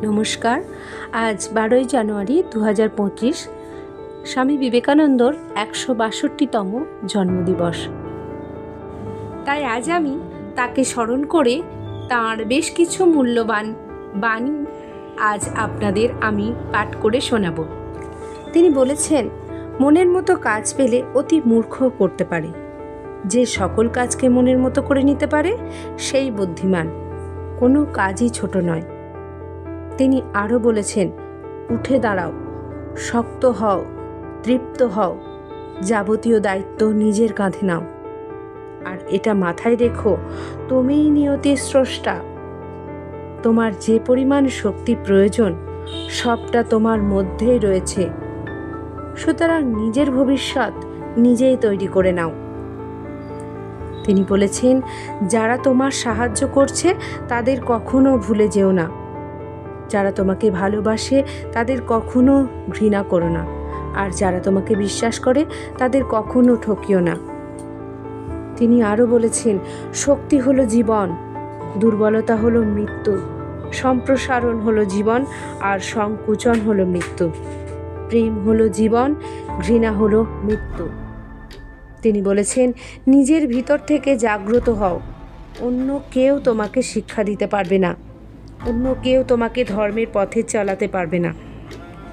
নমস্কার। আজ 12ই জানুয়ারি 2025, স্বামী বিবেকানন্দর 162তম জন্মদিবস। তাই আজ আমি তাকে স্মরণ করে তাঁর বেশ কিছু মূল্যবান বাণী আজ আপনাদের আমি পাঠ করে শোনাব। তিনি বলেছেন, মনের মতো কাজ পেলে অতি মূর্খ করতে পারে। যে সকল কাজকে মনের মতো করে নিতে পারে সেই বুদ্ধিমান। কোনো কাজই ছোট নয়। তিনি আরও বলেছেন, উঠে দাঁড়াও, শক্ত হও, তৃপ্ত হও, যাবতীয় দায়িত্ব নিজের কাঁধে নাও। আর এটা মাথায় রেখো, তুমিই নিয়তির স্রষ্টা। তোমার যে পরিমাণ শক্তি প্রয়োজন সবটা তোমার মধ্যেই রয়েছে। সুতরাং নিজের ভবিষ্যৎ নিজেই তৈরি করে নাও। তিনি বলেছেন, যারা তোমার সাহায্য করছে তাদের কখনো ভুলে যেও না। যারা তোমাকে ভালোবাসে তাদের কখনো ঘৃণা করো না। আর যারা তোমাকে বিশ্বাস করে তাদের কখনো ঠকিও না। তিনি আরও বলেছেন, শক্তি হলো জীবন, দুর্বলতা হলো মৃত্যু, সম্প্রসারণ হলো জীবন, আর সংকুচন হলো মৃত্যু। প্রেম হলো জীবন, ঘৃণা হলো মৃত্যু। তিনি বলেছেন, নিজের ভিতর থেকে জাগ্রত হও। অন্য কেউ তোমাকে শিক্ষা দিতে পারবে না। অন্য কেউ তোমাকে ধর্মের পথে চালাতে পারবে না।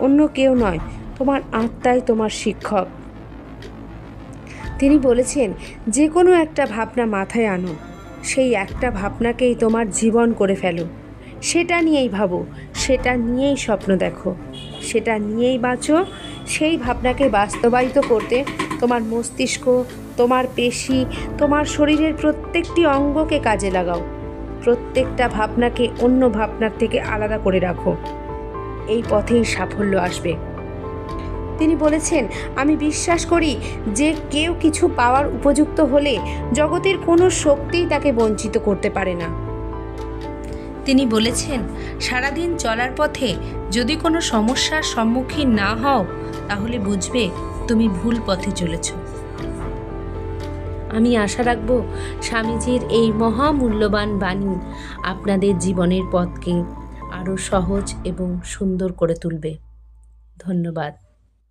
অন্য কেউ নয়, তোমার আত্মাই তোমার শিক্ষক। তিনি বলেছেন, যে কোনো একটা ভাবনা মাথায় আনো, সেই একটা ভাবনাকেই তোমার জীবন করে ফেলো। সেটা নিয়েই ভাবো, সেটা নিয়েই স্বপ্ন দেখো, সেটা নিয়েই বাঁচো। সেই ভাবনাকে বাস্তবায়িত করতে তোমার মস্তিষ্ক, তোমার পেশি, তোমার শরীরের প্রত্যেকটি অঙ্গকে কাজে লাগাও। প্রত্যেকটা ভাবনাকে অন্য ভাবনার থেকে আলাদা করে রাখো। এই পথেই সাফল্য আসবে। তিনি বলেছেন, আমি বিশ্বাস করি যে কেউ কিছু পাওয়ার উপযুক্ত হলে জগতের কোনো শক্তিই তাকে বঞ্চিত করতে পারে না। তিনি বলেছেন, সারাদিন চলার পথে যদি কোনো সমস্যার সম্মুখীন না হও তাহলে বুঝবে তুমি ভুল পথে চলেছ। আমি আশা রাখব স্বামীজির এই মহামূল্যবান বাণী আপনাদের জীবনের পথকে আরও সহজ এবং সুন্দর করে তুলবে। ধন্যবাদ।